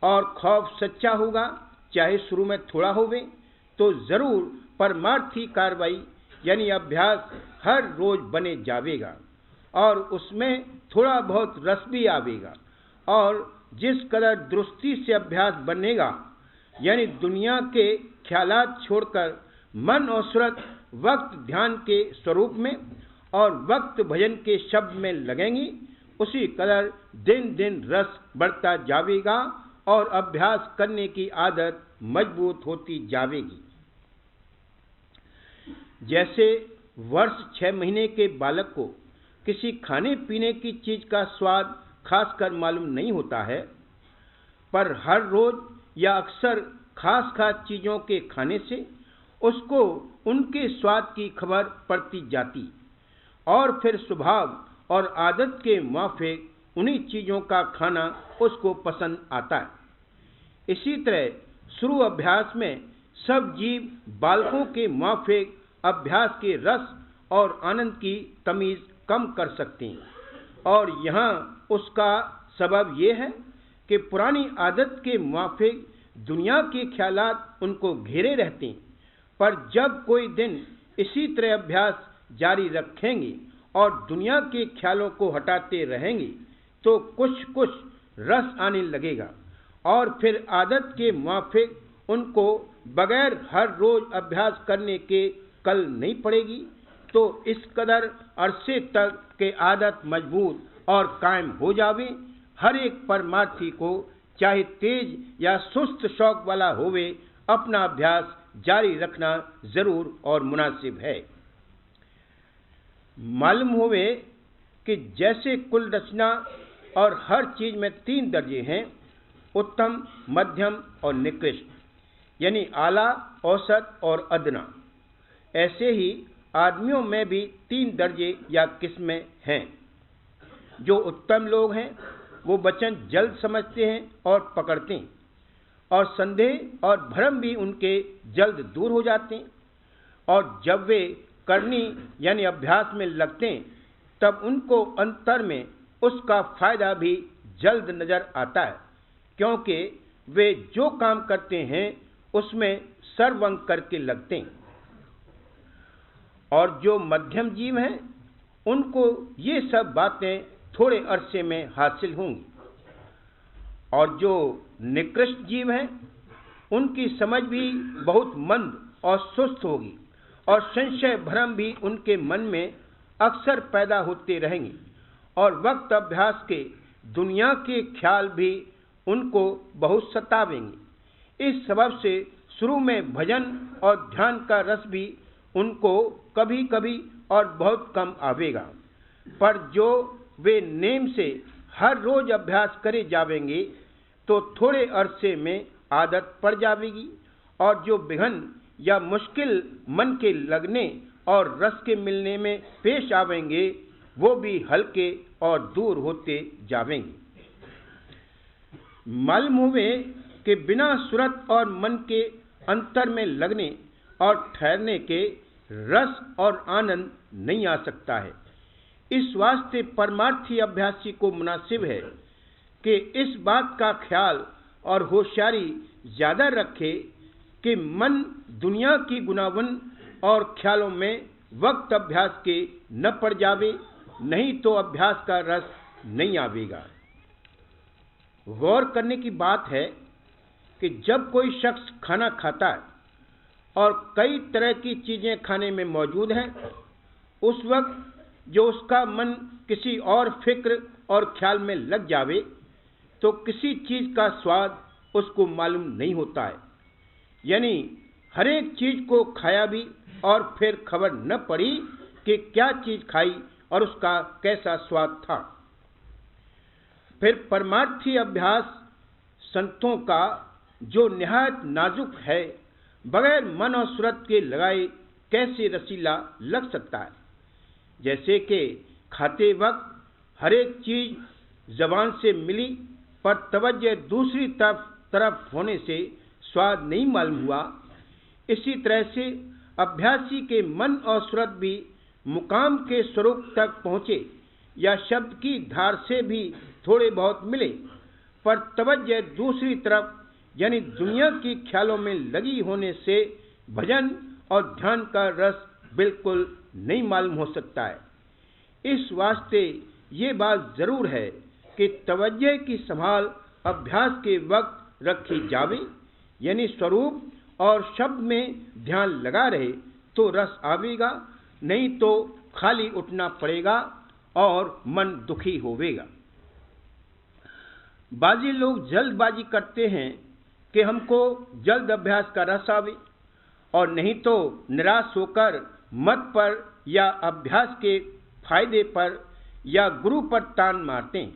Speaker 1: और खौफ सच्चा होगा, चाहे शुरू में थोड़ा होवे, तो जरूर परमार्थी कार्रवाई यानी अभ्यास हर रोज बने जावेगा और उसमें थोड़ा बहुत रस भी आवेगा। और जिस कदर दुरुस्ती से अभ्यास बनेगा यानी दुनिया के ख्यालात छोड़कर मन और सूरत वक्त ध्यान के स्वरूप में और वक्त भजन के शब्द में लगेंगी, उसी कदर दिन दिन रस बढ़ता जावेगा और अभ्यास करने की आदत मजबूत होती जावेगी। जैसे वर्ष 6 महीने के बालक को किसी खाने पीने की चीज का स्वाद खासकर मालूम नहीं होता है, पर हर रोज या अक्सर खास खास चीजों के खाने से उसको उनके स्वाद की खबर पड़ती जाती और फिर स्वभाव और आदत के मुताबिक उन्हीं चीजों का खाना उसको पसंद आता है। इसी तरह शुरू अभ्यास में सब जीव बालकों के मुताबिक अभ्यास के रस और आनंद की तमीज कम कर सकते हैं और यहाँ उसका सबब यह है कि पुरानी आदत के मुताबिक दुनिया के ख्यालात उनको घेरे रहते हैं, पर जब कोई दिन इसी तरह अभ्यास जारी रखेंगे और दुनिया के ख्यालों को हटाते रहेंगे तो कुछ कुछ रस आने लगेगा और फिर आदत के मुताबिक उनको बगैर हर रोज अभ्यास करने के कल नहीं पड़ेगी। तो इस कदर अरसे तक के आदत मजबूत और कायम हो जावे, हर एक परमार्थी को चाहे तेज या सुस्त शौक वाला होवे अपना अभ्यास जारी रखना जरूर और मुनासिब है। मालूम होवे कि जैसे कुल रचना और हर चीज में 3 दर्जे हैं, उत्तम, मध्यम और निकृष्ट, यानी आला, औसत और अदना, ऐसे ही आदमियों में भी 3 दर्जे या किस्में हैं। जो उत्तम लोग हैं वो वचन जल्द समझते हैं और पकड़ते हैं और संदेह और भ्रम भी उनके जल्द दूर हो जाते हैं और जब वे करनी यानी अभ्यास में लगते हैं तब उनको अंतर में उसका फायदा भी जल्द नजर आता है, क्योंकि वे जो काम करते हैं उसमें सर्वंग करके लगते हैं। और जो मध्यम जीव हैं उनको ये सब बातें थोड़े अरसे में हासिल होंगी और जो निकृष्ट जीव हैं उनकी समझ भी बहुत मंद और सुस्त होगी और संशय भ्रम भी उनके मन में अक्सर पैदा होते रहेंगे और वक्त अभ्यास के दुनिया के ख्याल भी उनको बहुत सतावेंगे। इस सबब से शुरू में भजन और ध्यान का रस भी उनको कभी कभी और बहुत कम आवेगा, पर जो वे नेम से हर रोज अभ्यास करे जावेंगे तो थोड़े अरसे में आदत पड़ जावेगी और जो विघ्न या मुश्किल मन के लगने और रस के मिलने में पेश आवेंगे वो भी हल्के और दूर होते जावेंगे। मालूम हुए कि बिना सूरत और मन के अंतर में लगने और ठहरने के रस और आनंद नहीं आ सकता है। इस वास्ते परमार्थी अभ्यासी को मुनासिब है कि इस बात का ख्याल और होशियारी ज्यादा रखे कि मन दुनिया की गुनावन और ख्यालों में वक्त अभ्यास के न पड़ जावे नहीं तो अभ्यास का रस नहीं आवेगा। गौर करने की बात है कि जब कोई शख्स खाना खाता है और कई तरह की चीजें खाने में मौजूद हैं, उस वक्त जो उसका मन किसी और फिक्र और ख्याल में लग जावे तो किसी चीज का स्वाद उसको मालूम नहीं होता है। यानी हर एक चीज को खाया भी और फिर खबर न पड़ी कि क्या चीज खाई और उसका कैसा स्वाद था। फिर परमार्थी अभ्यास संतों का जो निहायत नाजुक है, बगैर मन और सूरत के लगाए कैसे रसीला लग सकता है। जैसे कि खाते वक्त हर एक चीज जबान से मिली पर तवज्जो दूसरी तरफ होने से स्वाद नहीं मालूम हुआ, इसी तरह से अभ्यासी के मन और सूरत भी मुकाम के स्वरूप तक पहुँचे या शब्द की धार से भी थोड़े बहुत मिले, पर तवज्जो दूसरी तरफ यानी दुनिया की ख्यालों में लगी होने से भजन और ध्यान का रस बिल्कुल नहीं मालूम हो सकता है। इस वास्ते ये बात जरूर है कि तवज्जो की संभाल अभ्यास के वक्त रखी जावे, यानी स्वरूप और शब्द में ध्यान लगा रहे तो रस आवेगा, नहीं तो खाली उठना पड़ेगा और मन दुखी होवेगा। बाजी लोग जल्दबाजी करते हैं कि हमको जल्द अभ्यास का रस आवे, और नहीं तो निराश होकर मत पर या अभ्यास के फायदे पर या गुरु पर तान मारते हैं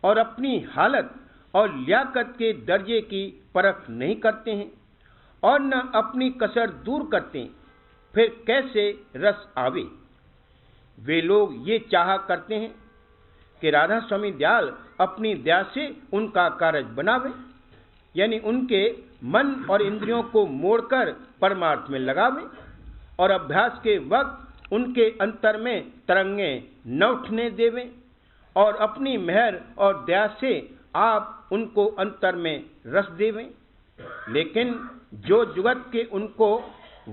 Speaker 1: और अपनी हालत और लियाकत के दर्जे की परख नहीं करते हैं और न अपनी कसर दूर करते हैं। फिर कैसे रस आवे? वे लोग ये चाहा करते हैं कि राधा स्वामी दयाल अपनी दया से उनका कार्य बनावे, यानी उनके मन और इंद्रियों को मोड़कर परमार्थ में लगावे और अभ्यास के वक्त उनके अंतर में तरंगे न उठने देवें और अपनी मेहर और दया से आप उनको अंतर में रस देवें। लेकिन जो जुगत के उनको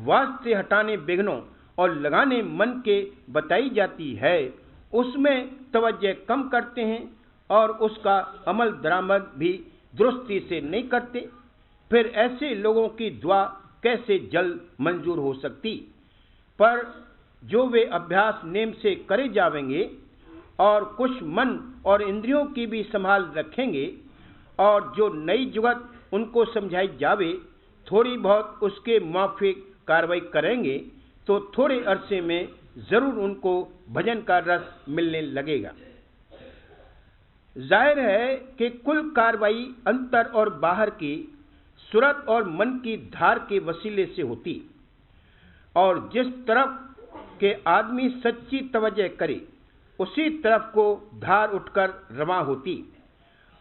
Speaker 1: वास्ते हटाने बिघ्नों और लगाने मन के बताई जाती है, उसमें तवज्जो कम करते हैं और उसका अमल दरामद भी दुरुस्ती से नहीं करते। फिर ऐसे लोगों की दुआ कैसे जल्द मंजूर हो सकती? पर जो वे अभ्यास नेम से करे जावेंगे और कुछ मन और इंद्रियों की भी संभाल रखेंगे और जो नई जुगत उनको समझाई जावे थोड़ी बहुत उसके माफिक कार्रवाई करेंगे तो थोड़े अरसे में जरूर उनको भजन का रस मिलने लगेगा। जाहिर है कि कुल कार्रवाई अंतर और बाहर की सूरत और मन की धार के वसीले से होती, और जिस तरफ के आदमी सच्ची तवज्जो करे उसी तरफ को धार उठकर रवा होती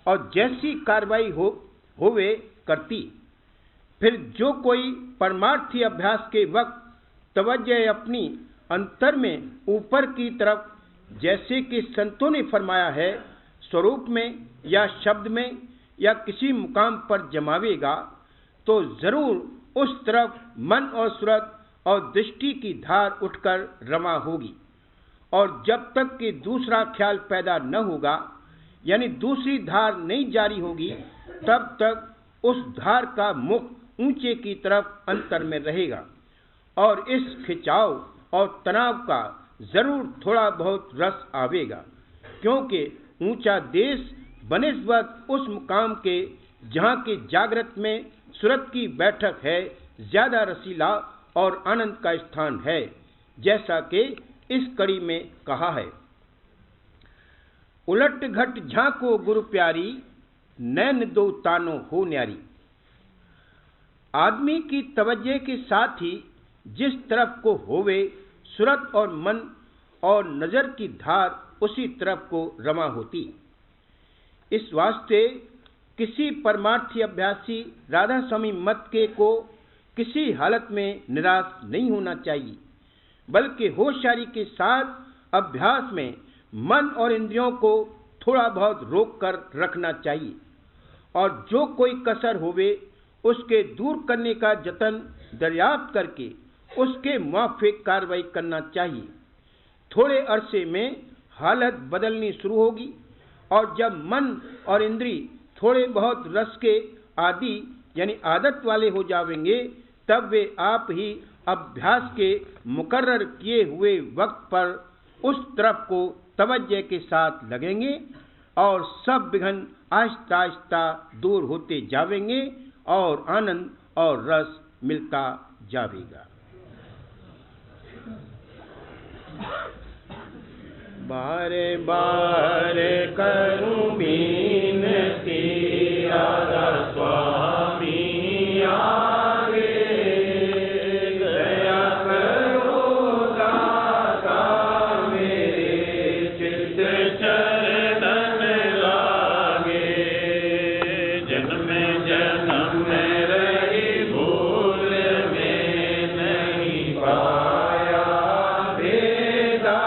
Speaker 1: और जैसी कार्रवाई होवे करती। फिर जो कोई परमार्थी अभ्यास के वक्त तवज्जो अपनी अंतर में ऊपर की तरफ, जैसे कि संतों ने फरमाया है, स्वरूप में या शब्द में या किसी मुकाम पर जमावेगा तो जरूर उस तरफ मन और सूरत और दृष्टि की धार उठकर रमा होगी, और जब तक कि दूसरा ख्याल पैदा न होगा यानी दूसरी धार नहीं जारी होगी, तब तक उस धार का मुख ऊंचे की तरफ अंतर में रहेगा और इस खिंचाव और तनाव का जरूर थोड़ा बहुत रस आवेगा, क्योंकि ऊंचा देश बनिस्बत उस मुकाम के जहाँ की जागृत में सूरत की बैठक है ज्यादा रसीला और आनंद का स्थान है, जैसा कि इस कड़ी में कहा है। उलट घट झांको गुरु प्यारी, नैन दो तानो हो न्यारी। आदमी की तवज्जो के साथ ही जिस तरफ को होवे सूरत और मन और नजर की धार उसी तरफ को रमा होती। इस वास्ते किसी परमार्थी अभ्यासी राधा स्वामी मत के को किसी हालत में निराश नहीं होना चाहिए, बल्कि होशियारी के साथ अभ्यास में मन और इंद्रियों को थोड़ा बहुत रोक कर रखना चाहिए और जो कोई कसर होवे उसके दूर करने का जतन दरियाफ्त करके उसके मुआफिक कार्रवाई करना चाहिए। थोड़े अरसे में हालत बदलनी शुरू होगी, और जब मन और इंद्री थोड़े बहुत रस के आदि यानी आदत वाले हो जाएंगे, तब वे आप ही अभ्यास के मुकर्रर किए हुए वक्त पर उस तरफ को तवज्जो के साथ लगेंगे और सब विघ्न आहिस्ता आहिस्ता दूर होते जाएंगे और आनंद और रस मिलता जाएगा। बारे बारे करूं विनती राधा स्वामी आगे, दया करो दाता मेरे चित्त चरणन लागे, जन्म जन्म रही भूल में नहीं पाया भेदा,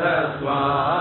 Speaker 2: स्वामी